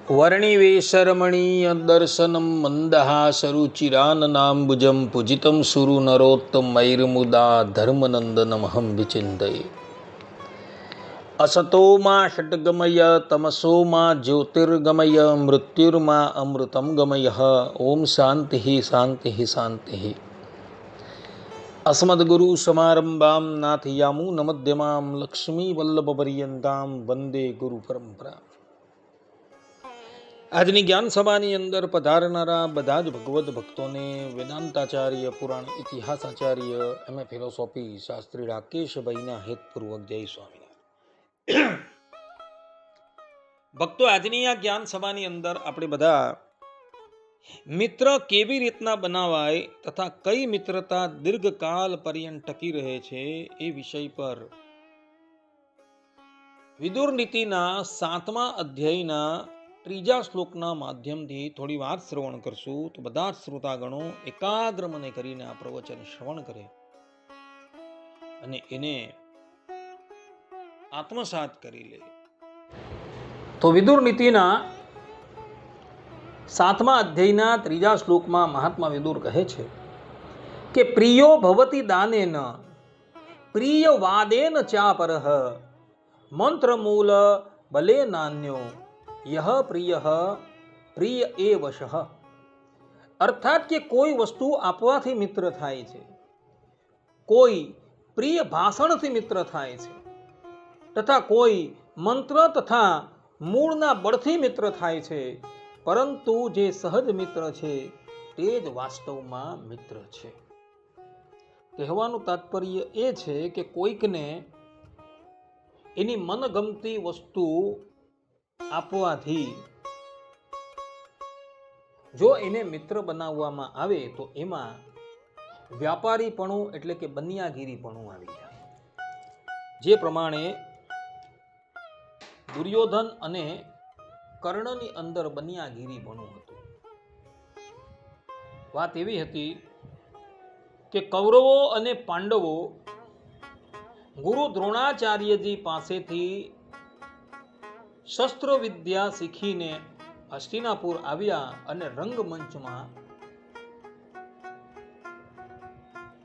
वर्णिवेशरमणीय दर्शनं मन्दहासरुचिराननाम्बुजं पूजितं सुरु नरोत्तमैर्मुदा धर्मनन्दनमहं विचिन्तये। असतो मा षट्गमय तमसो मा ज्योतिर्गमय मृत्युर्मा अमृतं गमयः। ओम शान्तिः शान्तिः शान्तिः। अस्मद्गुरु समारंभां नाथयामुनमध्यमां लक्ष्मीवल्लभपर्यन्तां वंदे गुरु परंपरा। આજની જ્ઞાન સભાની અંદર પધારનારા બધા જ ભગવદ્ ભક્તોને વેદાંતાચાર્ય પુરાણ ઇતિહાસાચાર્ય એમ એ ફિલોસોફી શાસ્ત્રી રાકેશભાઈના હેતપૂર્વક જય સ્વામિનારાયણ। ભક્તો, આજની આ જ્ઞાન સભાની અંદર આપણે બધા મિત્ર કેવી રીતના બનાવાય તથા કઈ મિત્રતા દીર્ઘકાલ પર્યંત ટકી રહે છે એ વિષય પર વિદુર નીતિના 7મા અધ્યાયના 3જા શ્લોકના માધ્યમથી થોડી વાત શ્રવણ કરશું, તો બધા જ શ્રોતાગણો એકાગ્ર મને કરીને આ પ્રવચન શ્રવણ કરે અને એને આત્મસાત કરી લે। તો વિદુર નીતિના 7મા અધ્યાયના 3જા શ્લોકમાં મહાત્મા વિદુર કહે છે કે પ્રિયો ભવતિ દાનેન પ્રિય વાદેન ચાપરઃ મંત્રમૂલ બલે નાન્યો यह प्रिय प्रिय एवशः। अर्थात कि कोई वस्तु आपवाथी मित्र थाय छे, कोई प्रिय भाषण थी मित्र थाय छे, तथा कोई मंत्र तथा मूळना बळथी मित्र थाय छे, परंतु जे सहज मित्र छे ते ज वास्तवमां मित्र छे। कहेवानुं तात्पर्य ए छे कि कोईकने एनी मनगमती वस्तु આપવાથી જો એને મિત્ર બનાવવામાં આવે તો એમાં વ્યાપારીપણું એટલે કે બનિયાગીરીપણું આવી જાય। જે પ્રમાણે દુર્યોધન અને કર્ણની અંદર બનિયાગીરીપણું હતું। વાત એવી હતી કે કૌરવો અને પાંડવો ગુરુ દ્રોણાચાર્યજી પાસેથી શસ્ત્ર વિદ્યા શીખીને હસ્તિનાપુર આવ્યા અને રંગમંચમાં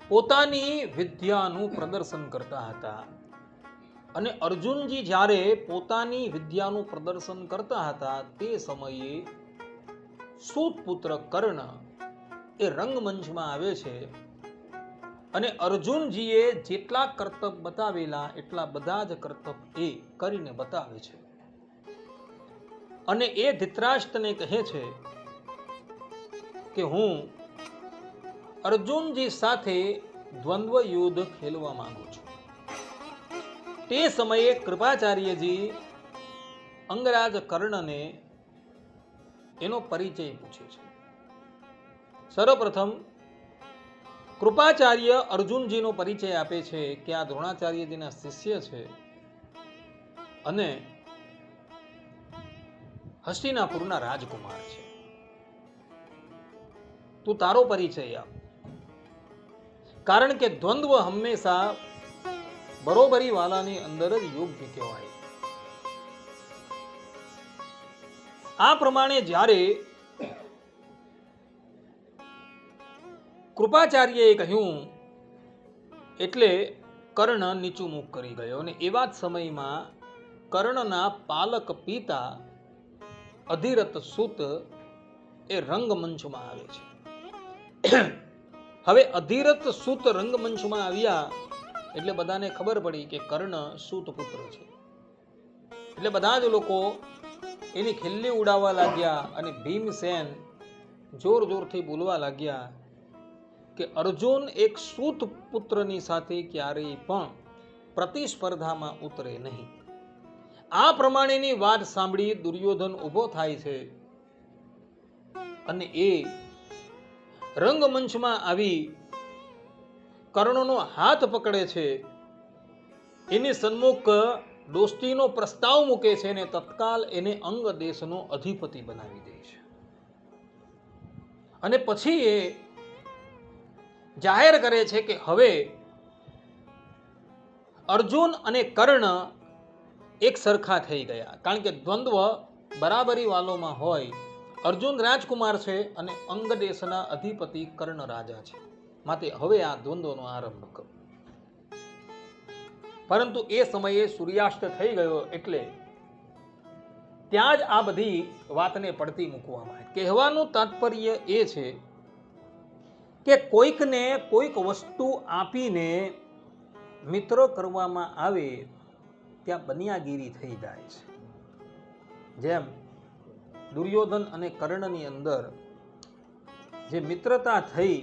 પોતાની વિદ્યાનું પ્રદર્શન કરતા હતા। અને અર્જુનજી જ્યારે પોતાની વિદ્યાનું પ્રદર્શન કરતા હતા તે સમયે સૂતપુત્ર કર્ણ એ રંગમંચમાં આવે છે અને અર્જુનજીએ જેટલા કરતબ બતાવેલા એટલા બધા જ કરતબ એ કરીને બતાવે છે અને એ ધૃતરાષ્ટ્રને કહે છે કે હું અર્જુનજી સાથે દ્વંદ્વ યુદ્ધ ખેલવા માંગુ છું। તે સમયે કૃપાચાર્યજી અંગરાજ કર્ણને એનો પરિચય પૂછે છે। સર્વપ્રથમ કૃપાચાર્ય અર્જુનજીનો પરિચય આપે છે કે આ દ્રોણાચાર્યજીના શિષ્ય છે અને હસ્તિનાપુરના રાજકુમાર છે। તું તારો પરિચય આપ, કારણ કે દ્વંદ્વ હંમેશા બરોબરી વાલાની અંદર જ યોગ્ય કહેવાય। આ પ્રમાણે જ્યારે કૃપાચાર્યએ કહ્યું એટલે કર્ણ નીચું મુખ કરી ગયો અને એવા જ સમયમાં કર્ણના પાલક પિતા અધિરથ સૂત એ રંગમંચમાં આવે છે। હવે અધિરથ સૂત રંગમંચમાં આવ્યા એટલે બધાને ખબર પડી કે કર્ણ સૂત પુત્ર છે, એટલે બધા જ લોકો એની ખિલ્લી ઉડાવવા લાગ્યા અને ભીમસેન જોર જોરથી બોલવા લાગ્યા કે અર્જુન એક સૂત પુત્રની સાથે ક્યારેય પણ પ્રતિસ્પર્ધામાં ઉતરે નહીં। આ પ્રમાણેની વાત સાંભળી દુર્યોધન ઊભો થાય છે અને એ રંગમંચમાં આવી કર્ણનો હાથ પકડે છે, એની સન્મુખ દોસ્તીનો પ્રસ્તાવ મૂકે છે અને તત્કાલ એને અંગ દેશનો અધિપતિ બનાવી દે છે। અને પછી એ જાહેર કરે છે કે હવે અર્જુન અને કર્ણ એક સરખા થઈ ગયા, કારણ કે દ્વંદ્વ બરાબરી વાલોમાં હોય. અર્જુન રાજકુમાર છે અને અંગ દેશના અધિપતિ કર્ણ રાજા છે. માટે હવે આ દ્વંદ્વનો આરંભ કરો. પરંતુ એ સમયે સૂર્યાસ્ત થઈ ગયો એટલે ત્યાં જ આ બધી વાતને પડતી મૂકવામાં આવી. કહેવાનું તાત્પર્ય એ છે કે કોઈકને કોઈક વસ્તુ આપીને મિત્ર કરવામાં આવે ત્યાં બનિયાગીરી થઈ જાય છે. જેમ દુર્યોધન અને કર્ણની અંદર જે મિત્રતા થઈ,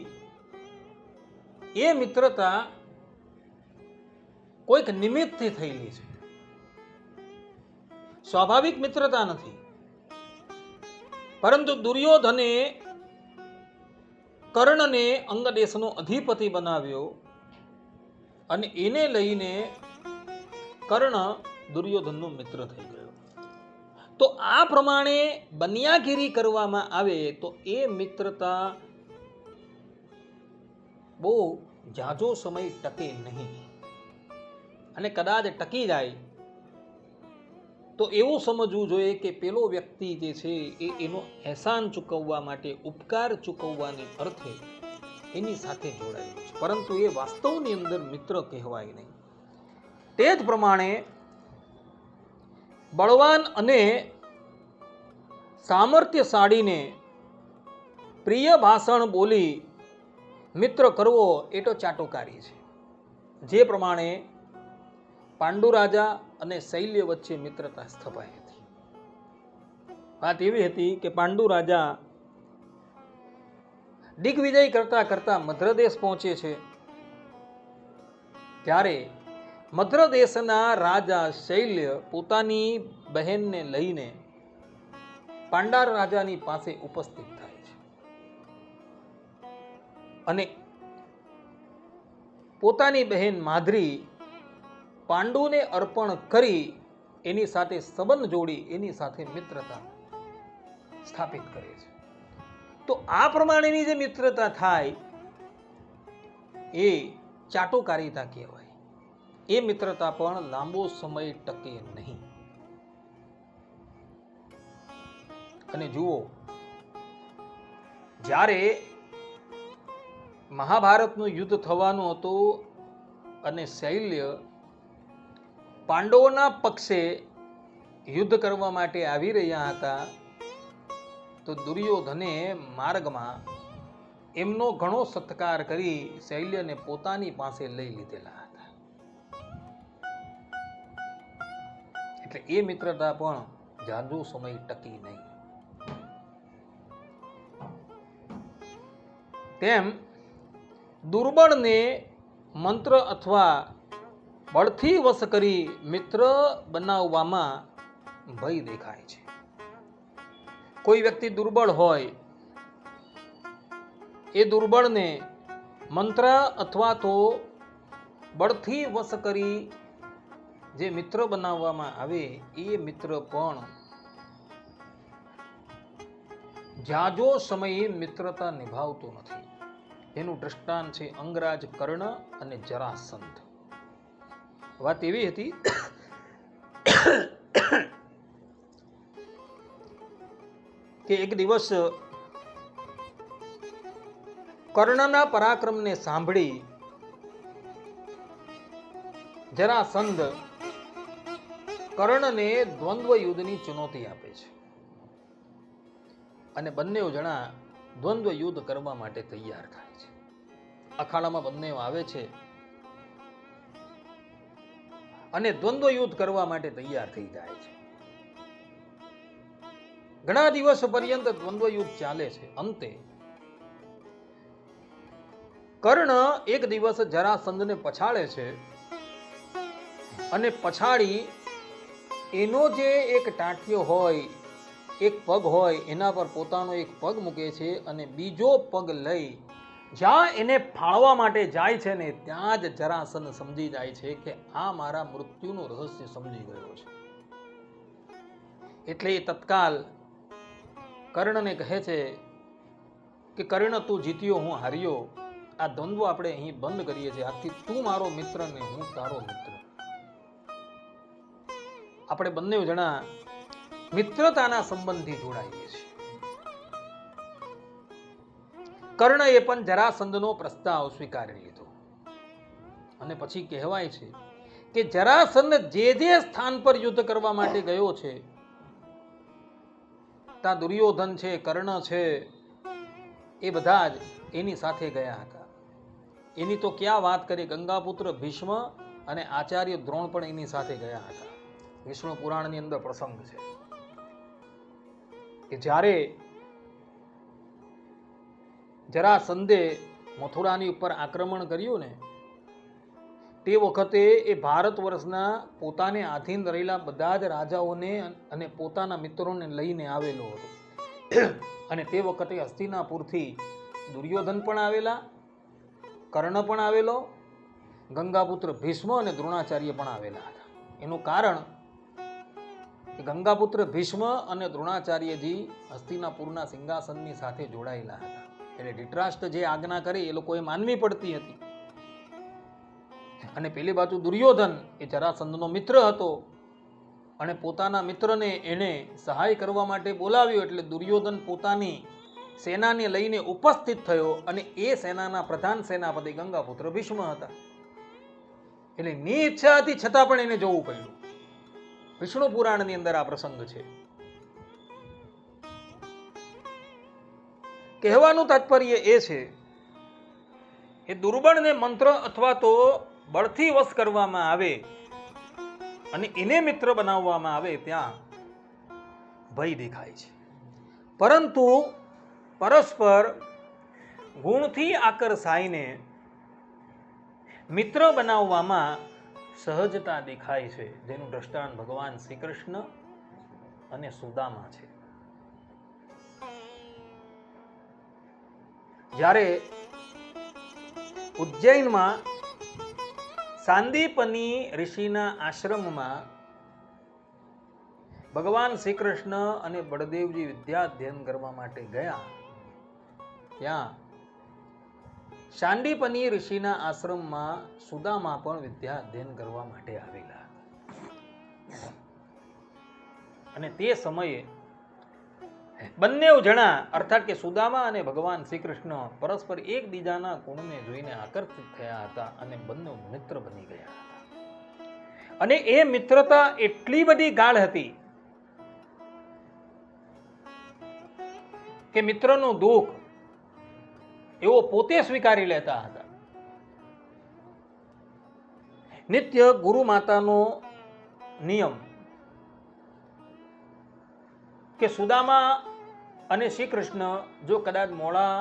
એ મિત્રતા કોઈક નિમિત્તથી થયેલી છે, સ્વાભાવિક મિત્રતા નથી. પરંતુ દુર્યોધને કર્ણને અંગદેશનો અધિપતિ બનાવ્યો અને એને લઈને કર્ણ દુર્યોધનનો મિત્ર થઈ ગયો. તો આ પ્રમાણે બનિયાગીરી કરવામાં આવે તો એ મિત્રતા બહુ ઝાઝો સમય ટકે નહીં. અને કદાચ ટકી જાય તો એવું સમજવું જોઈએ કે પેલો વ્યક્તિ જે છે એ એનો એહસાન ચૂકવવા માટે, ઉપકાર ચૂકવવાની અર્થે એની સાથે જોડાયેલો છે, પરંતુ એ વાસ્તવની અંદર મિત્ર કહેવાય નહીં. તે જ પ્રમાણે બળવાન અને સામર્થ્યશાળીને પ્રિય ભાષણ બોલી મિત્ર કરવો એ તો ચાટોકારી છે. જે પ્રમાણે પાંડુ રાજા અને શૈલ્ય વચ્ચે મિત્રતા સ્થપાઈ હતી. વાત એવી હતી કે પાંડુ રાજા દિગ્વિજય કરતા કરતા મદ્રદેશ પહોંચે છે. ત્યારે મદ્રદેશના રાજા શૈલ્ય પોતાની બહેનને લઈને પાંડાર રાજાની પાસે ઉપસ્થિત થાય છે અને પોતાની બહેન માદ્રી પાંડુને અર્પણ કરી એની સાથે સંબંધ જોડી એની સાથે મિત્રતા સ્થાપિત કરે છે. તો આ પ્રમાણેની જે મિત્રતા થાય એ ચાટોકારિતા કહેવાય. એ મિત્રતા પણ લાંબો સમય ટકે નહીં. અને જુઓ, જ્યારે મહાભારતનું યુદ્ધ થવાનું હતું અને શૈલ્ય પાંડવોના પક્ષે યુદ્ધ કરવા માટે આવી રહ્યા હતા, તો દુર્યોધને માર્ગમાં એમનો ઘણો સત્કાર કરી શૈલ્યને પોતાની પાસે લઈ લીધેલા હતા. એટલે એ મિત્રતા પણ ઝાઝો સમય ટકી નહીં. તેમ દુર્બળને મંત્ર અથવા બળથી વશ કરી મિત્ર બનાવવામાં ભય દેખાય છે. કોઈ વ્યક્તિ દુર્બળ હોય, એ દુર્બળને મંત્ર અથવા તો બળથી વશ કરી જે મિત્ર બનાવવામાં આવે એ મિત્ર પણ ઝાઝો સમય મિત્રતા નિભાવતો નથી. એનું દ્રષ્ટાંત છે અંગરાજ કર્ણ અને જરાસંધ. વાત એવી હતી કે એક દિવસ કર્ણના પરાક્રમને સાંભળી જરાસંધ કર્ણને દ્વંદ્વ યુદ્ધની ચુનૌતી આપે છે અને બંને જણા દ્વંદ્વ યુદ્ધ કરવા માટે તૈયાર થાય છે. અખાડામાં બંને આવે છે અને દ્વંદ્વ યુદ્ધ કરવા માટે તૈયાર થઈ જાય છે. ઘણા દિવસ પર્યંત દ્વંદ્વ યુદ્ધ ચાલે છે. અંતે કર્ણ એક દિવસ જરાસંધને પછાડે છે અને પછાડી એનો જે એક ટાંટિયો હોય, એક પગ હોય, એના પર પોતાનો એક પગ મૂકે છે અને બીજો પગ લઈ જ્યાં એને ફાળવા માટે જાય છે ને ત્યાં જ જરાસંધ સમજી જાય છે કે આ મારા મૃત્યુનું રહસ્ય સમજી ગયો છે. એટલે એ તત્કાલ કર્ણને કહે છે કે કર્ણ, તું જીત્યો, હું હાર્યો. આ દ્વંદ્વ આપણે અહીં બંધ કરીએ છીએ. આથી તું મારો મિત્ર ને હું તારો મિત્ર. આપણે બંને જણા મિત્રતાના સંબંધથી જોડાઈએ છીએ. કર્ણએ પણ જરાસંધનો પ્રસ્તાવ સ્વીકારી લીધો અને પછી કહેવાય છે કે જરાસંધ જે સ્થાન પર યુદ્ધ કરવા માટે ગયો છે ત્યાં દુર્યોધન છે, કર્ણ છે, એ બધા જ એની સાથે ગયા હતા. એની તો ક્યાં વાત કરી, ગંગાપુત્ર ભીષ્મ અને આચાર્ય દ્રોણ પણ એની સાથે ગયા હતા. વિષ્ણુ પુરાણની અંદર પ્રસંગ છે કે જ્યારે જરાસંધે મથુરાની ઉપર આક્રમણ કર્યું ને, તે વખતે એ ભારત વર્ષના પોતાને આધીન રહેલા બધા જ રાજાઓને અને પોતાના મિત્રોને લઈને આવેલો હતો. અને તે વખતે હસ્તિનાપુરથી દુર્યોધન પણ આવેલા, કર્ણ પણ આવેલો, ગંગાપુત્ર ભીષ્મ અને દ્રોણાચાર્ય પણ આવેલા હતા. એનું કારણ કે ગંગાપુત્ર ભીષ્મ અને દ્રોણાચાર્યજી હસ્તિનાપુરના સિંહાસનની સાથે જોડાયેલા હતા. એટલે ધૃતરાષ્ટ્ર જે આજ્ઞા કરી એ લોકોએ માનવી પડતી હતી. અને પેલી બાજુ દુર્યોધન એ જરાસંધનો મિત્ર હતો અને પોતાના મિત્રને એને સહાય કરવા માટે બોલાવ્યો, એટલે દુર્યોધન પોતાની સેનાને લઈને ઉપસ્થિત થયો અને એ સેનાના પ્રધાન સેનાપતિ ગંગાપુત્ર ભીષ્મ હતા. એટલે ની ઈચ્છા હતી છતાં પણ એને જોવું પડ્યું. વિષ્ણુ પુરાણની અંદર આ પ્રસંગ છે. કહેવાનું તાત્પર્ય એ છે કે દુર્બળને મંત્ર અથવા તો બળથી વશ કરવામાં આવે અને એને મિત્ર બનાવવામાં આવે ત્યાં ભય દેખાય છે, પરંતુ પરસ્પર ગુણથી આકર્ષાઈને મિત્ર બનાવવામાં સહજતા દેખાય છે, જેનું દ્રષ્ટાંત ભગવાન શ્રી કૃષ્ણ અને સુદામા છે. જ્યારે ઉજ્જૈનમાં સાંદીપની ઋષિના આશ્રમમાં ભગવાન શ્રી કૃષ્ણ અને બળદેવજી વિદ્યા અધ્યયન કરવા માટે ગયા, ત્યાં સાંદીપની ઋષિના આશ્રમમાં સુદામા પણ વિદ્યા અધ્યયન કરવા માટે આવેલા. અને તે સમયે બંને જણા અર્થાત કે સુદામા અને ભગવાન શ્રી કૃષ્ણ પરસ્પર એકબીજાના ગુણને જોઈને આકર્ષિત થયા હતા અને બંને મિત્ર બની ગયા હતા. અને એ મિત્રતા એટલી બધી ગાઢ હતી કે મિત્રનું દુઃખ એવો પોતે સ્વીકારી લેતા હતા. નિત્ય ગુરુ માતાનો નિયમ કે સુદામા અને શ્રી કૃષ્ણ જો કદાચ મોડા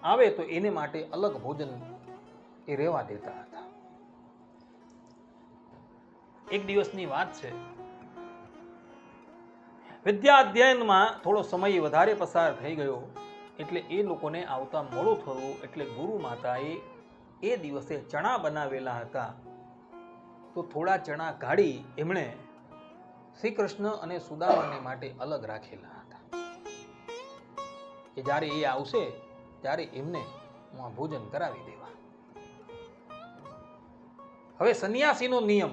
આવે તો એને માટે અલગ ભોજન એ રહેવા દેતા હતા. એક દિવસની વાત છે, વિદ્યા અધ્યયનમાં થોડો સમય વધારે પસાર થઈ ગયો, એટલે એ લોકોને આવતા મોડું થયું. એટલે ગુરુ માતાએ એ દિવસે ચણા બનાવેલા હતા, તો થોડા ચણા કાઢી એમણે શ્રી કૃષ્ણ અને સુદામાને માટે અલગ રાખેલા હતા કે જ્યારે એ આવશે ત્યારે એમને ભોજન કરાવી દેવા. હવે સંન્યાસીનો નિયમ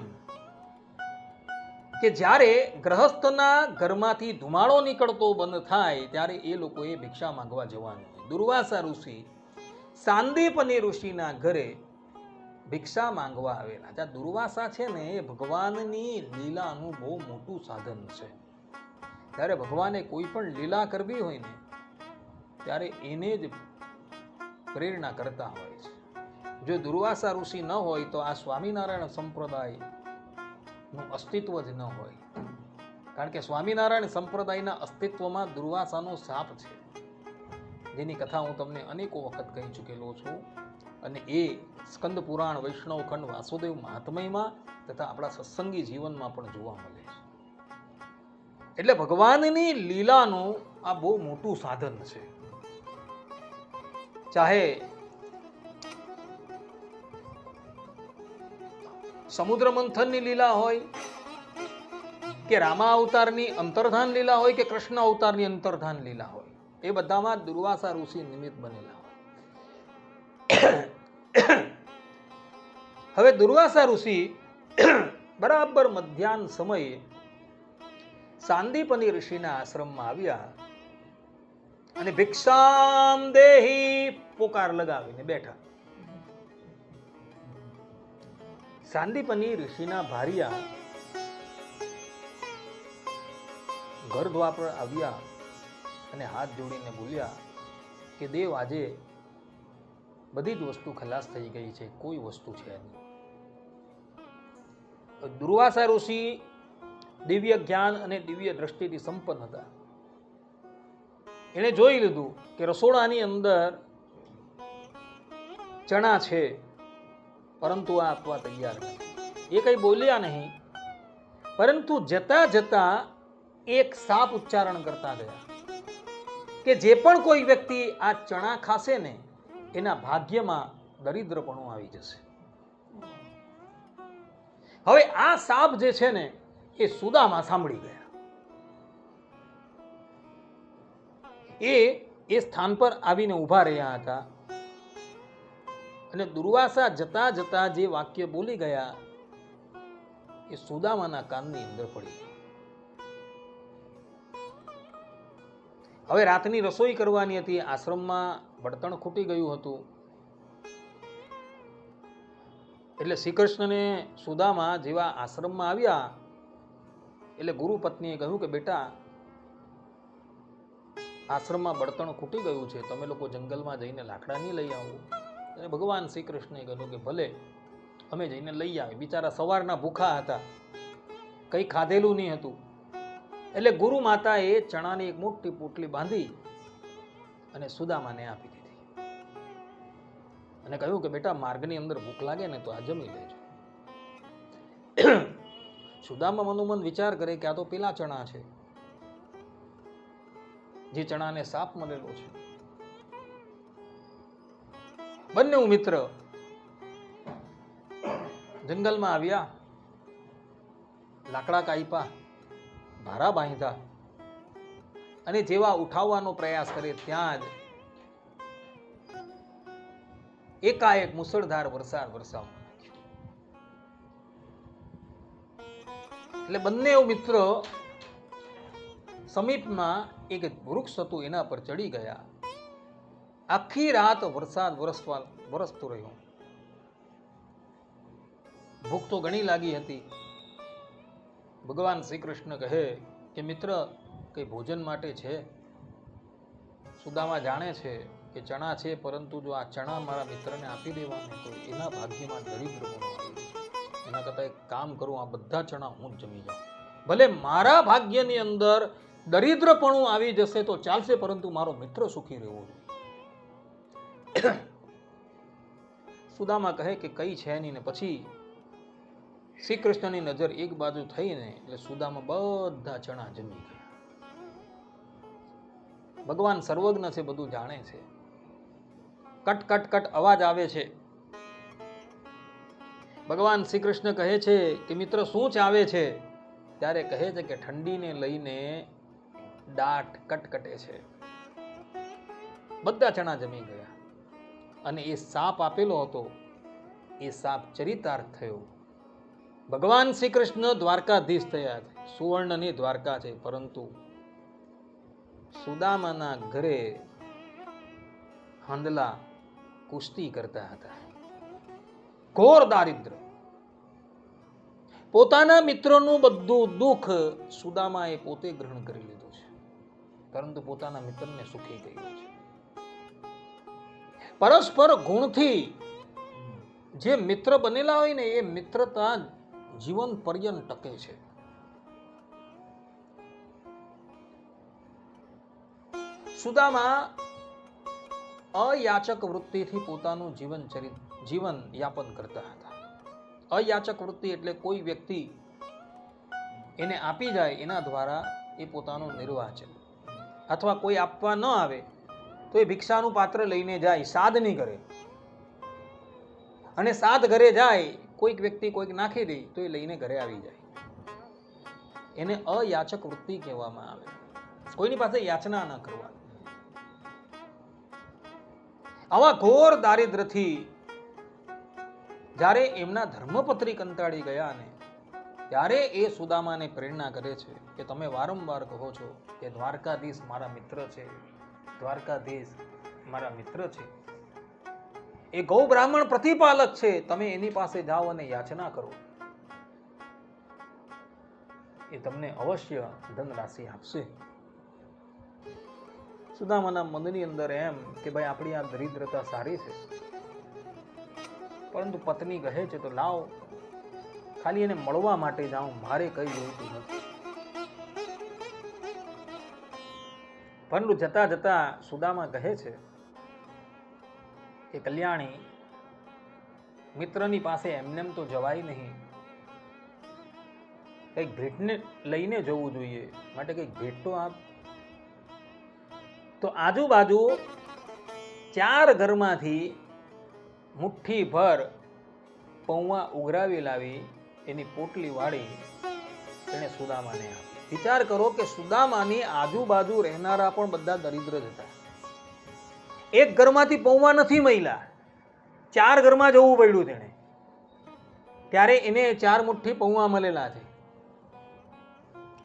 કે જ્યારે ગ્રહસ્થના ઘરમાંથી ધુમાડો નીકળતો બંધ થાય ત્યારે એ લોકોએ ભિક્ષા માંગવા જવાનું. દુર્વાસા ઋષિ સાંદીપની ઋષિના ઘરે ભિક્ષા માંગવા આવેલા. જ્યાં દુર્વાસા છે ને એ ભગવાનની લીલાનું બહુ મોટું સાધન છે. ત્યારે ભગવાને કોઈ પણ લીલા કરવી હોય ને ત્યારે એને જ પ્રેરણા કરતા હોય છે. જો દુર્વાસા ઋષિ ન હોય તો આ સ્વામિનારાયણ સંપ્રદાય નું અસ્તિત્વ જ ન હોય. કારણ કે સ્વામિનારાયણ સંપ્રદાયના અસ્તિત્વમાં દુર્વાસાનો સાપ છે, જેની કથા હું તમને અનેકો વખત કહી ચૂકેલો છું. અને એ સ્કંદ પુરાણ, વૈષ્ણવ ખંડ, વાસુદેવ મહાત્મયમાં તથા આપણા સત્સંગી જીવનમાં પણ જોવા મળે છે. એટલે ભગવાનની લીલાનું આ બહુ મોટું સાધન છે. ચાહે સમુદ્ર મંથનની લીલા હોય કે રામા અવતારની અંતર્ધાન લીલા હોય કે કૃષ્ણ અવતારની અંતર્ધાન લીલા હોય, એ બધામાં દુર્વાસા ઋષિ નિમિત્ત બનેલા હોય. હવે દુર્વાસા ઋષિ બરાબર મધ્યાહન સમયે સાંદીપની ઋષિના આશ્રમમાં આવ્યા અને ભિક્ષામ દેહી પોકાર લગાવીને બેઠા. સાંદીપની ઋષિના ભારિયા ઘર દ્વાર પર આવ્યા અને હાથ જોડીને બોલ્યા કે દેવ, આજે બધી જ વસ્તુ ખલાસ થઈ ગઈ છે, કોઈ વસ્તુ છે નહીં. દુર્વાસા ઋષિ દિવ્ય જ્ઞાન અને દિવ્ય દ્રષ્ટિથી સંપન્ન હતા. એણે જોઈ લીધું કે રસોડાની અંદર ચણા છે, પરંતુ આ આપવા તૈયાર નથી. એ કઈ બોલ્યા નહીં, પરંતુ જતા જતા એક સાપ ઉચ્ચારણ કરતા ગયા કે જે પણ કોઈ વ્યક્તિ આ ચણા ખાશે ને એના ભાગ્યમાં દરિદ્રપણું આવી જશે. હવે આ સાપ જે છે ને એ સુદામા સાંભળી ગયા. એ સ્થાન પર આવીને ઊભા રહ્યા હતા અને દુર્વાસા જતા જતા જે વાક્ય બોલી ગયા એ સુદામાના કાનની અંદર પડી ગયું. હવે રાતની રસોઈ કરવાની હતી, આશ્રમમાં બળતણ ખૂટી ગયું હતું. એટલે શ્રી કૃષ્ણને સુદામા જેવા આશ્રમમાં આવ્યા એટલે ગુરુ પત્નીએ કહ્યું કે બેટા, આશ્રમમાં બળતણ ખૂટી ગયું છે, તમે લોકો જંગલમાં જઈને લાકડા નહીં લઈ આવો. અને ભગવાન શ્રી કૃષ્ણએ કહ્યું કે ભલે, અમે જઈને લઈ આવે. બિચારા સવારના ભૂખા હતા, કંઈ ખાધેલું નહીં હતું. એટલે ગુરુ માતાએ ચણાની એક મોટી પોટલી બાંધી અને સુદામાને આપી દીધી અને કહ્યું કે બેટા, માર્ગની અંદર ભૂખ લાગે ને તો આ જમી લેજો. સુદામા મનોમન વિચાર કરે કે આ તો પેલા ચણા છે જે ચણાને સાપ મળેલો છે. બંને મિત્ર જંગલમાં આવ્યા, લાકડા કાપ્યા, ભારા બાંધ્યા અને જેવા ઉઠાવવાનો પ્રયાસ કરે ત્યાં જ એકાએક મુસળધાર વરસાદ વરસાવવા લાગ્યો. એટલે બંને મિત્રો સમીપમાં એક વૃક્ષ હતું એના પર ચડી ગયા. આખી રાત વરસાદ વરસતો રહ્યો. ભૂખ તો ઘણી લાગી હતી. ભગવાન શ્રી કૃષ્ણ કહે કે મિત્ર, કઈ ભોજન માટે છે? સુદામા જાણે છે કે ચણા છે, પરંતુ જો આ ચણા મારા મિત્રને આપી દેવાને તો એના ભાગ્યમાં દરિદ્રપણું આવી જશે. એના કરતાં એક કામ કરું, આ બધા ચણા હું જ જમી જાઉં. ભલે મારા ભાગ્યની અંદર દરિદ્રપણું આવી જશે તો ચાલશે, પરંતુ મારો મિત્ર સુખી રહેવો જોઈએ. સુદામા કહે કે કઈ છે નહીં. ને પછી શ્રી કૃષ્ણની નજર એક બાજુ થઈને એટલે સુદામા બધા ચણા જમી ગયા. ભગવાન સર્વજ્ઞ છે, બધું જાણે છે. કટ કટ કટ અવાજ આવે છે. ભગવાન શ્રી કૃષ્ણ કહે છે કે મિત્ર, શું ચાવે છે? ત્યારે કહે છે કે ઠંડીને લઈને દાટ કટકટે છે. બધા ચણા જમી ગયા અને એ સાપ આપેલો હતો એ સાપ ચરિતાર્થ થયો. ભગવાન શ્રી કૃષ્ણ દ્વારકાધીશ થયા છે. સુવર્ણની દ્વારકા છે, પરંતુ સુદામાના ઘરે હંદલા કુસ્તી કરતા હતા. ઘોર દારિદ્ર. પોતાના મિત્રોનું બધું દુઃખ સુદામાએ પોતે ગ્રહણ કરી લીધું છે, પરંતુ પોતાના મિત્રને સુખી કર્યું છે. પરસ્પર ગુણથી જે મિત્ર બનેલા હોય ને એ મિત્રતા જીવન પર્યંત ટકે છે. સુદામા અયાચક વૃત્તિથી પોતાનું જીવન યાપન કરતા હતા. અયાચક વૃત્તિ એટલે કોઈ વ્યક્તિ એને આપી જાય એના દ્વારા એ પોતાનું નિર્વાહ છે, અથવા કોઈ આપવા ન આવે તો એ ભિક્ષાનું પાત્ર લઈને જાય, સાદ નહીં કરે. અને સાદ ઘરે જાય, કોઈક વ્યક્તિ કોઈક નાખી દે તો એ લઈને ઘરે આવી જાય. એને અયાચક વૃત્તિ કહેવામાં આવે. કોઈની પાસે યાચના ન કરવા. આવા ઘોર દારિદ્રથી જ્યારે એમના ધર્મપત્ની કંટાળી ગયા ને ત્યારે એ સુદામાને પ્રેરણા કરે છે કે તમે વારંવાર કહો છો કે દ્વારકાધીશ મારા મિત્ર છે, દ્વારકાધીશ મારા મિત્ર છે, એ ગૌ બ્રાહ્મણ પ્રતિપાલક છે, તમે એની પાસે જાઓ અને યાચના કરો, એ તમને અવશ્ય ધનરાશિ આપશે. સુદામાના મનની અંદર એમ કે ભાઈ આપણી આ દરિદ્રતા સારી છે, પરંતુ પત્ની કહે છે તો લાવ ખાલી એને મળવા માટે જાઉં, મારે કઈ જોઈતું નથી. પરંતુ જતા જતા સુદામા કહે છે કે કલ્યાણી, મિત્રની પાસે એમનેમ તો જવાય નહીં, કઈક ભેટને લઈને જવું જોઈએ, માટે કઈક ભેટ તો આપ. તો આજુબાજુ 4 ઘરમાંથી મુઠ્ઠી ભર પૌવા ઉઘરાવી લાવી એની પોટલી વાળી એને સુદામાને આપી. વિચાર કરો કે સુદામાની આજુબાજુ રહેનારા પણ બધા દરિદ્ર જ હતા. એક ઘરમાંથી પૌવા નથી મળ્યા, 4 ઘરમાં જવું પડ્યું તેને, ત્યારે એને 4 મુઠ્ઠી પૌવા મળેલા છે.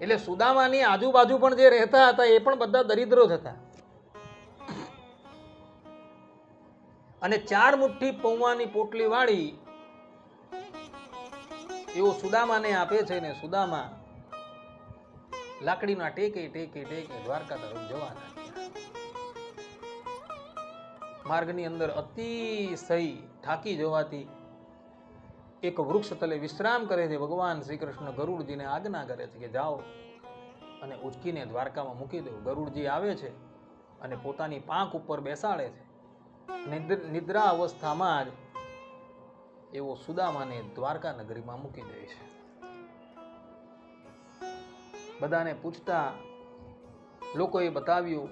એટલે સુદામાની આજુબાજુ પણ જે રહેતા હતા એ પણ બધા દરિદ્રો જ હતા. અને 4 મુઠ્ઠી પૌવાની પોટલી વાળી એવો સુદામાને આપે છે ને સુદામા લાકડીના ટેકે ટેકે ટેકે દ્વારકા તરફ જવા લાગ્યા. માર્ગની અંદર અતિશય થાકી જવાથી એક વૃક્ષ તલે વિશ્રામ કરે છે. ભગવાન શ્રી કૃષ્ણ ગરુડજીને આજ્ઞા કરે છે કે જાઓ અને ઉચકીને દ્વારકામાં મૂકી દો. ગરુડજી આવે છે અને પોતાની પાંખ ઉપર બેસાડે છે. નિદ્રા અવસ્થામાં જ એવો સુદામાને દ્વારકા નગરીમાં મૂકી દે છે. બધાને પૂછતા લોકોએ બતાવ્યું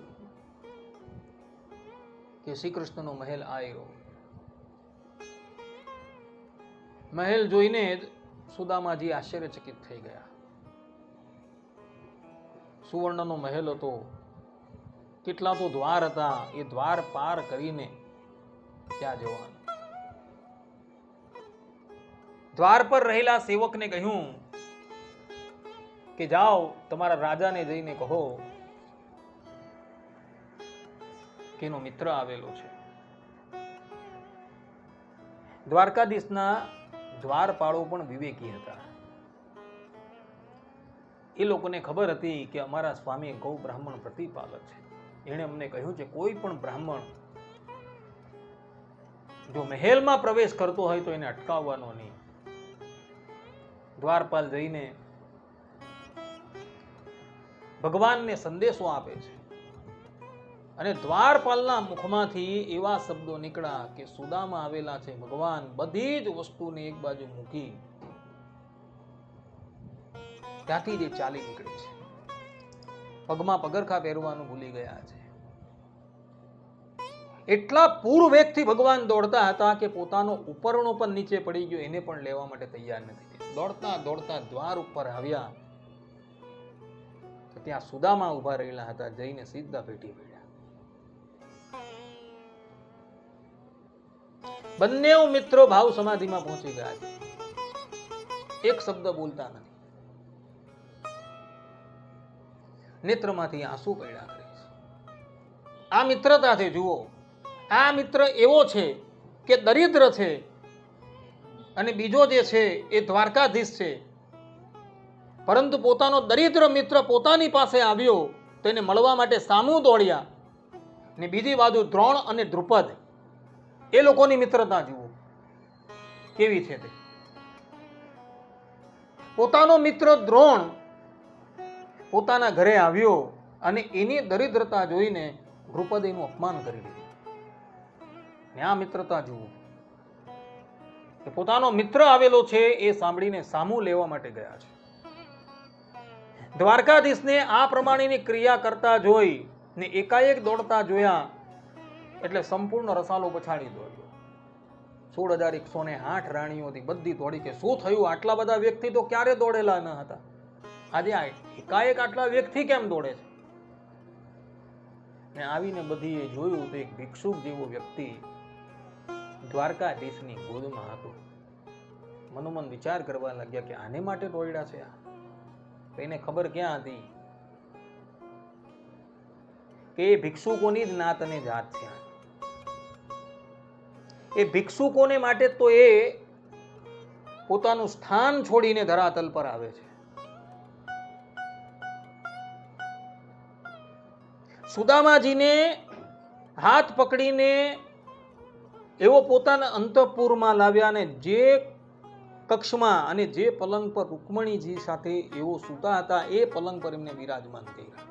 કે શ્રી કૃષ્ણનો મહેલ આયરો. મહેલ જોઈને જ સુદામાજી આશ્ચર્યચકિત થઈ ગયા. સુવર્ણનો મહેલ હતો, કેટલા તો દ્વાર હતા, એ દ્વાર પાર કરીને ત્યાં જવાનું. દ્વાર પર રહેલા સેવકને કહ્યું કે જાઓ તમારા રાજાને જઈને કહો કે એનો મિત્ર આવેલો છે. દ્વારકાધીશના દ્વારપાળો પણ વિવેકી હતા. એ લોકોને ખબર હતી કે અમારા સ્વામી ગૌ બ્રાહ્મણ પ્રતિપાલક છે. એણે અમને કહ્યું છે કોઈ પણ બ્રાહ્મણ જો મહેલમાં પ્રવેશ કરતો હોય તો એને અટકાવવાનો નહીં. દ્વારપાલ જઈને ભગવાનને સંદેશો આપે છે અને દ્વારપાલના મુખમાંથી એવા શબ્દો નીકળ્યા કે સુદામા આવેલા છે, ભગવાન બધી જ વસ્તુને એક બાજુ મૂકી ત્યાંથી જે ચાલી નીકળે છે. પગમાં પગરખા પહેરવાનું ભૂલી ગયા છે. એટલા પૂર વેગથી ભગવાન દોડતા હતા કે પોતાનો ઉપરણો પણ નીચે પડી ગયો એને પણ લેવા માટે તૈયાર નથી. દોડતા દોડતા દ્વાર ઉપર આવ્યા તો ત્યાં સુદામા ઉભા રહેલા હતા. જઈને સીધા ભેટી પડ્યા. બંને મિત્રો ભાવ સમાધિમાં પહોંચી ગયા છે. એક શબ્દ બોલતા નથી. નેત્રમાંથી આંસુ પડ્યા કરે છે. આ મિત્રતા છે. જુઓ, આ મિત્ર એવો છે કે દરિદ્ર છે અને બીજો જે છે એ દ્વારકાધીશ છે. પરંતુ પોતાનો દરિદ્ર મિત્ર પોતાની પાસે આવ્યો તો એને મળવા માટે સામું દોડ્યા. ને બીજી બાજુ દ્રોણ અને દ્રુપદ, એ લોકોની મિત્રતા જુઓ કેવી છે તે. પોતાનો મિત્ર દ્રોણ પોતાના ઘરે આવ્યો અને એની દરિદ્રતા જોઈને દ્રુપદ એનું અપમાન કરી દીધું. ને આ મિત્રતા જુઓ કે પોતાનો મિત્ર આવેલો છે એ સાંભળીને સામું લેવા માટે ગયા છે. દ્વારકાધીશને આ પ્રમાણેની ક્રિયા કરતા જોઈ ને એકાએક દોડતા જોયા એટલે સંપૂર્ણ રસાલો પછાડી દોડ્યો. 16,108 રાણીઓથી બધી દોડી કે શું થયું? આટલા બધા વ્યક્તિ તો ક્યારે દોડેલા ન હતા, આજે એકાએક આટલા વ્યક્તિ કેમ દોડે છે? ને આવીને બધી જોયું તો એક ભિક્ષુક જેવો વ્યક્તિ દ્વારકાધીશની ગોદમાં હતો. મનોમન વિચાર કરવા લાગ્યા કે આને માટે દોડ્યા છે આ. એને ખબર ક્યાં હતી કે એ ભિક્ષુકોની જ નાત અને જાત છે. એ ભિક્ષુકોને માટે તો એ પોતાનું સ્થાન છોડીને ધરાતલ પર આવે છે. સુદામાજીને હાથ પકડીને એવો પોતાના અંતઃપુરમાં લાવ્યા અને જે કક્ષમાં અને જે પલંગ પર રૂકમણીજી સાથે એવો સૂતા હતા એ પલંગ પર એમને વિરાજમાન કર્યા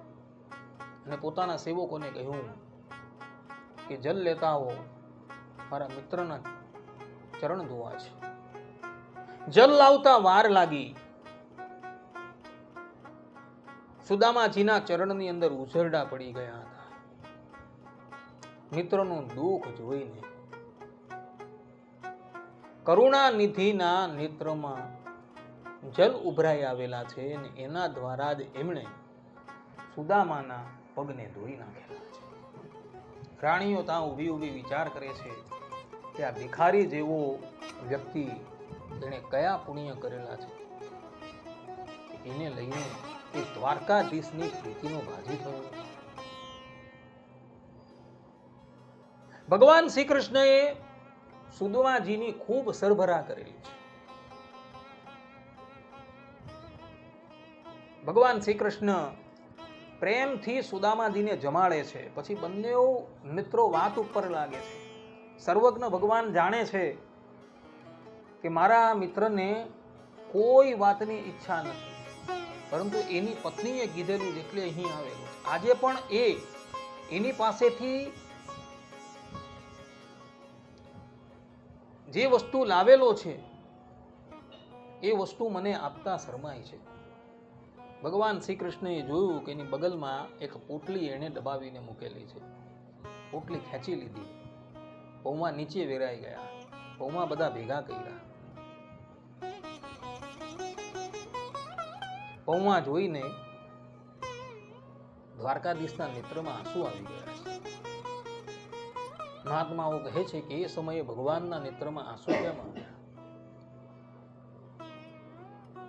અને પોતાના સેવકોને કહ્યું કે જલ લેતા હો, મારા મિત્રના ચરણ ધોવા છે. જલ લાવતા વાર લાગી. સુદામાજીના ચરણની અંદર ઉઝરડા પડી ગયા હતા. મિત્રનું દુઃખ જોઈને કરુણા નિધિના નેત્રમાં જલ ઉભરાઈ આવેલા છે અને એના દ્વારા જ એમણે સુદામાના પગને ધોઈ નાખેલા છે. રાણીઓ ત્યાં ઊભી ઊભી વિચાર કરે છે કે આ ભિખારી જેવો વ્યક્તિ એને કયા પુણ્ય કરેલા છે એને લઈને એ દ્વારકાધીશની પ્રીતિનો ભાજી થયો. ભગવાન શ્રી કૃષ્ણએ સુદામાજીની ખૂબ સરભરા કરેલી છે. ભગવાન શ્રી કૃષ્ણ પ્રેમથી સુદામાજીને જમાડે છે. પછી બંને મિત્રો વાત ઉપર લાગે છે. સર્વજ્ઞ ભગવાન જાણે છે કે મારા મિત્રને કોઈ વાતની ઈચ્છા નથી, પરંતુ એની પત્નીએ કીધેલું એટલે અહીં આવેલું. આજે પણ એ એની પાસેથી જે વસ્તુ લાવેલો છે એ વસ્તુ મને આપતા શરમાય છે. ભગવાન શ્રી કૃષ્ણએ જોયું કે એની બગલમાં એક પોટલી એને દબાવીને મૂકેલી છે. પોટલી ખેંચી લીધી, પૌમાં નીચે વેરાઈ ગયા, પૌમાં બધા ભેગા કર્યા. પૌમાં જોઈને દ્વારકાધીશના નેત્રમાં આંસુ આવી ગયા છે. મહાત્માઓ કહે છે કે એ સમયે ભગવાનના નેત્રમાં આંસુ કેમ આવ્યા?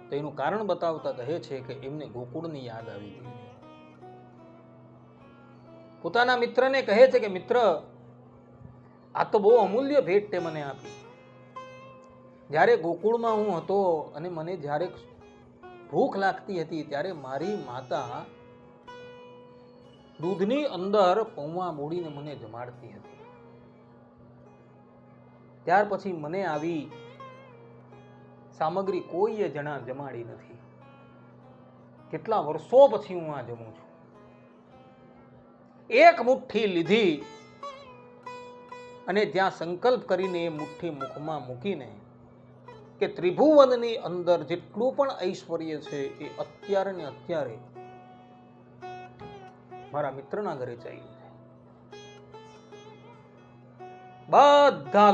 તો એનું કારણ બતાવતા કહે છે કે એમને ગોકુળની યાદ આવી ગઈ. પોતાના મિત્રને કહે છે કે મિત્ર, આ તો બહુ અમૂલ્ય ભેટ તે મને આપી. જ્યારે ગોકુળમાં હું હતો અને મને જ્યારે ભૂખ લાગતી હતી ત્યારે મારી માતા દૂધની અંદર પૌવા બોળીને મને જમાડતી હતી. ત્યાર પછી મને આવી સામગ્રી કોઈએ જમાડી નથી. કેટલા વર્ષો પછી હું આ જમું છું. એક મુઠ્ઠી લીધી અને જ્યાં સંકલ્પ કરીને એ મુઠ્ઠી મુખમાં મૂકીને કે ત્રિભુવનની અંદર જેટલું પણ ઐશ્વર્ય છે એ અત્યારે ને અત્યારે મારા મિત્રના ઘરે ચાલ્યું છે. બધા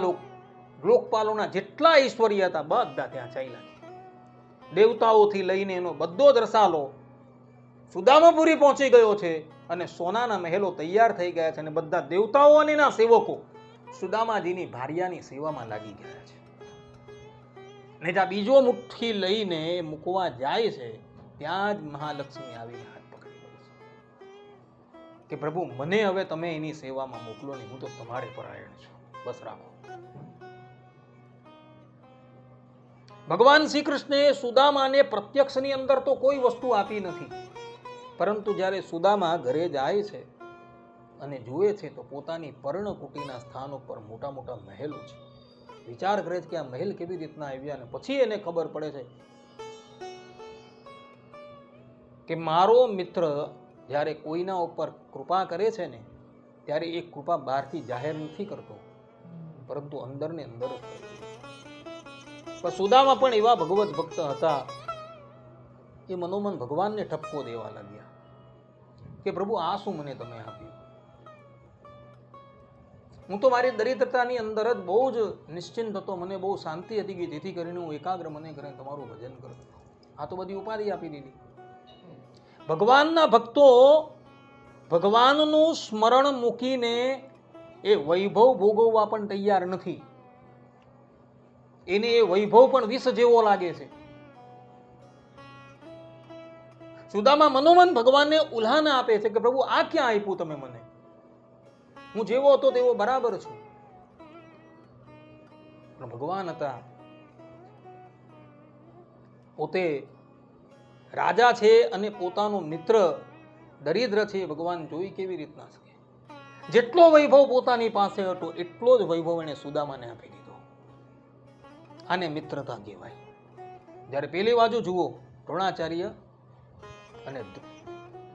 લોકપાલોના જેટલા ઐશ્વર્ય હતા બધા ત્યાં ચાલ્યા છે. દેવતાઓથી લઈને એનો બધો જ રસાલો સુદામાપુરી પહોંચી ગયો છે અને સોનાના મહેલો તૈયાર થઈ ગયા છે અને બધા દેવતાઓ અને એના સેવકો સુદામાજીની ભાર્યાની સેવામાં લાગી ગયા છે. ને જ્યાં બીજો મુઠ્ઠી લઈને મૂકવા જાય છે ત્યાં જ મહાલક્ષ્મી આવીને હાથ પકડી લે છે કે પ્રભુ મને હવે તમે એની સેવામાં મોકલો નહીં, હું તો તમારે પરાયણ છું, બસ રાખો. ભગવાન શ્રી કૃષ્ણએ સુદામાને પ્રત્યક્ષની અંદર તો કોઈ વસ્તુ આપી નથી, પરંતુ જ્યારે સુદામા ઘરે જાય છે અને જુએ છે તો પોતાની પર્ણકુટીના સ્થાન ઉપર મોટા મોટા મહેલો છે. વિચાર કરે છે કે આ મહેલ કેવી રીતના આવ્યા, અને પછી એને ખબર પડે છે કે મારો મિત્ર જ્યારે કોઈના ઉપર કૃપા કરે છે ને ત્યારે એ કૃપા બહારથી જાહેર નથી કરતો, પરંતુ અંદર ને અંદર જ કરે છે. પણ સુદામા પણ એવા ભગવત ભક્ત હતા, એ મનોમન ભગવાનને ઠપકો દેવા લાગ્યા કે પ્રભુ આ શું મને તમે આપ્યું? હું તો મારી દરિદ્રતાની અંદર જ બહુ જ નિશ્ચિંત હતો, મને બહુ શાંતિ હતી કે જેથી કરીને હું એકાગ્ર મને કરીને તમારું ભજન કરતો. આ તો બધી ઉપાધિ આપી દીધી. ભગવાનના ભક્તો ભગવાનનું સ્મરણ મૂકીને એ વૈભવ ભોગવવા પણ તૈયાર નથી. એને એ વૈભવ પણ વિષ જેવો લાગે છે. સુદામા મનોમન ભગવાનને ઉલ્હાના આપે છે કે પ્રભુ આ ક્યાં આપ્યું તમે મને? હું જેવો હતો તેવો બરાબર છું. પણ ભગવાન હતા, પોતે રાજા છે અને પોતાનો મિત્ર દરિદ્ર છે. ભગવાન જોઈ કેવી રીતના શકે? જેટલો વૈભવ પોતાની પાસે હતો એટલો જ વૈભવ એને સુદામાને આપી દીધો. આને મિત્રતા કહેવાય. જ્યારે પેલી બાજુ જુઓ, દ્રોણાચાર્ય અને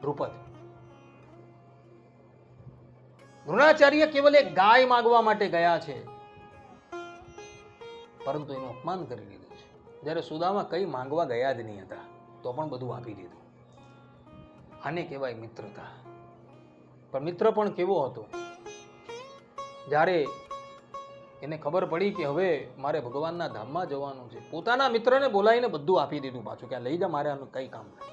દ્રુપદ. દ્રોણાચાર્ય કેવલ એક ગાય માંગવા માટે ગયા છે, પરંતુ એનું અપમાન કરી દીધું છે. જ્યારે સુદામા કઈ માંગવા ગયા જ નહીં હતા, તો પણ બધું આપી દીધું. આને કહેવાય મિત્રતા. પણ મિત્ર પણ કેવો હતો? જ્યારે એને ખબર પડી કે હવે મારે ભગવાનના ધામમાં જવાનું છે, પોતાના મિત્રને બોલાવીને બધું આપી દીધું પાછું, કે લઈ જા, મારે આનું કઈ કામ નથી.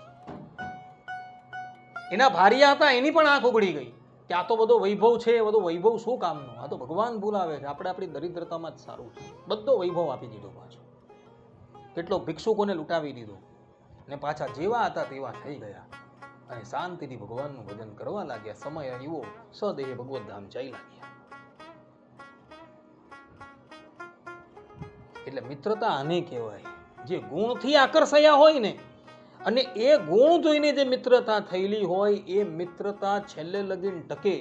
એના ભાર્યા હતા, એની પણ આંખ ઉગડી ગઈ કે આ તો બધો વૈભવ છે, બધો વૈભવ શું કામનો? આ તો ભગવાન બોલાવે છે, આપણે આપણી દરિદ્રતામાં જ સારું છે. બધો વૈભવ આપી દીધો પાછો. કેટલો ભિક્ષુકોને લૂંટાવી દીધો ને પાછા જેવા હતા તેવા થઈ ગયા અને શાંતિથી ભગવાનનું ભજન કરવા લાગ્યા. સમય આવ્યો, સદેહે ભગવત ધામ જઈ લાગ્યા. એટલે મિત્રતા આને કહેવાય. જે ગુણથી આકર્ષાયા હોય ને, અને એ ગુણ જોઈને જે મિત્રતા થયેલી હોય, એ મિત્રતા છેલ્લે લગીન ટકે.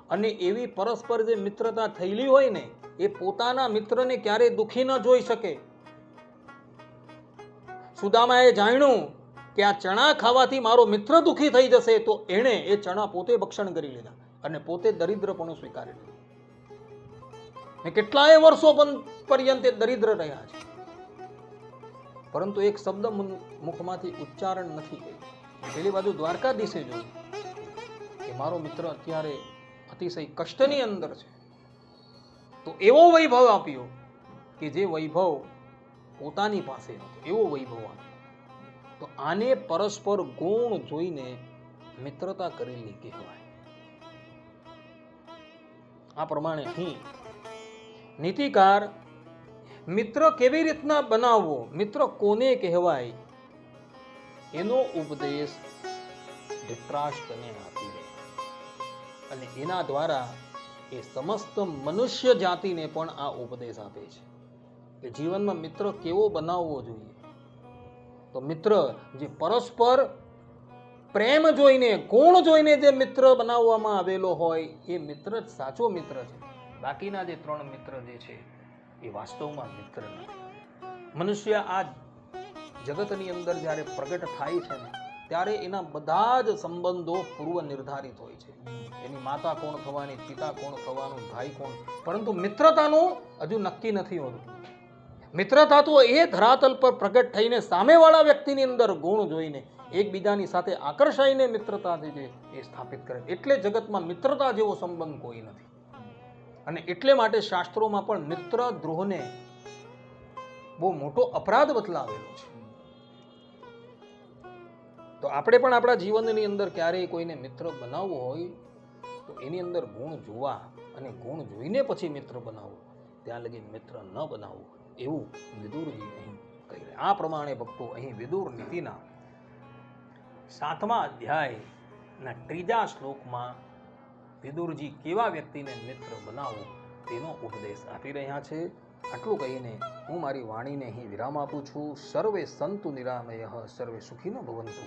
અને એવી પરસ્પર જે મિત્રતા થયેલી હોય ને, એ પોતાના મિત્રને ક્યારેય દુખી ન જોઈ શકે. સુદામાએ જાણ્યું કે આ ચણા ખાવાથી મારો મિત્ર દુખી થઈ જશે, તો એણે એ ચણા પોતે ભક્ષણ કરી લીધા અને પોતે દરિદ્રપણું સ્વીકારી લીધું. ને કેટલાય વર્ષો પર્યંત દરિદ્ર રહ્યા છે, પરંતુ એક શબ્દ મુખમાંથી ઉચ્ચારણ નથી કર્યું. પેલી બાજુ દ્વારકાધીશે જોયું કે મારો મિત્ર અત્યારે અતિશય કષ્ટની અંદર છે, તો એવો વૈભવ આપ્યો કે જે વૈભવ પોતાની પાસે હતો, એવો વૈભવ આપ્યો. તો આને પરસ્પર ગુણ જોઈને મિત્રતા કરેલી કહેવાય. આ પ્રમાણે અહીં નીતિકાર મિત્ર કેવી રીતના બનાવવો, મિત્ર કોને કહેવાય, એનો ઉપદેશ ધૃતરાષ્ટ્રને આપી રહ્યા. અને એના દ્વારા એ સમસ્ત મનુષ્ય જાતિને પણ આ ઉપદેશ આપે છે કે જીવનમાં મિત્ર કેવો બનાવવો જોઈએ. તો મિત્ર જે પરસ્પર પ્રેમ જોઈને, ગુણ જોઈને જે મિત્ર બનાવવામાં આવેલો હોય, એ મિત્ર જ સાચો મિત્ર છે. બાકીના જે ત્રણ મિત્ર જે છે એ વાસ્તવમાં મિત્ર નથી. મનુષ્ય આ જગતની અંદર જ્યારે પ્રગટ થાય છે ને, ત્યારે એના બધા જ સંબંધો પૂર્વ નિર્ધારિત હોય છે. એની માતા કોણ થવાની, પિતા કોણ થવાનું, ભાઈ કોણ, પરંતુ મિત્રતાનું હજુ નક્કી નથી હોતું. મિત્રતા તો એ ધરાતલ પર પ્રગટ થઈને સામેવાળા વ્યક્તિની અંદર ગુણ જોઈને એકબીજાની સાથે આકર્ષાઈને મિત્રતા જે છે એ સ્થાપિત કરે. એટલે જગતમાં મિત્રતા જેવો સંબંધ કોઈ નથી. અને એટલે માટે શાસ્ત્રોમાં પણ મિત્ર દ્રોહને બહુ મોટો અપરાધ બતલાવેલો છે. તો આપણે પણ આપણા જીવનની અંદર ક્યારેય કોઈને મિત્ર બનાવવો હોય તો એની અંદર ગુણ જોવા અને ગુણ જોઈને પછી મિત્ર બનાવવું, ત્યાં લગી મિત્ર ન બનાવવું, એવું વિદુરજી અહીં કહી રહ્યા. આ પ્રમાણે ભક્તો અહીં વિદુર નીતિના 7મા અધ્યાયના 3જા શ્લોકમાં વિદુરજી કેવા વ્યક્તિને મિત્ર બનાવવું તેનો ઉપદેશ આપી રહ્યા છે. આટલું કહીને હું મારી વાણીને અહીં વિરામ આપું છું. સર્વે સંતુ નિરામયઃ, સર્વે સુખીનો ભવંતુ,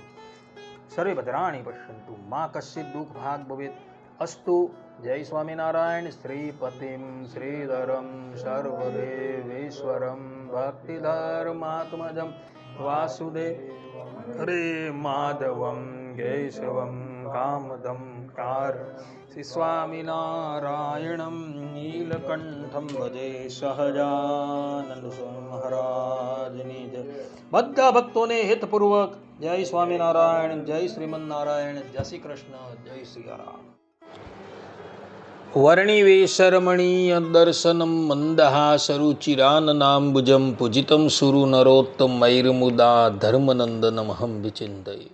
સર્વે ભદ્રાણી પશ્યંતુ, મા કશ્ચિત દુઃખ ભાગ ભવેત. અસ્તુ. જય સ્વામિનારાયણ. શ્રીપતિમ શ્રીધરમ સર્વદેવેશ્વરમ ભક્તિધર્માત્મજમ વાસુદેવ હરે માધવમ કેશવમ કામદમ કાર. શ્રી સ્વામિનારાયણમ નીલકંઠમ ભજે સહજાનંદ સ્વામી મહારાજની જય. બધા ભક્તોને હિતપૂર્વક જય સ્વામિનારાયણ, જય શ્રીમન્નારાયણ, જય શ્રી કૃષ્ણ, જય શ્રી રામ. વર્ણિવેશરમણીય દર્શનમ મંદહાસરુચિરાનનાંબુજમ પૂજિતમ સુરુ નરોત્તમૈર્મુદા ધર્મનંદનમહં વિચિંતયે.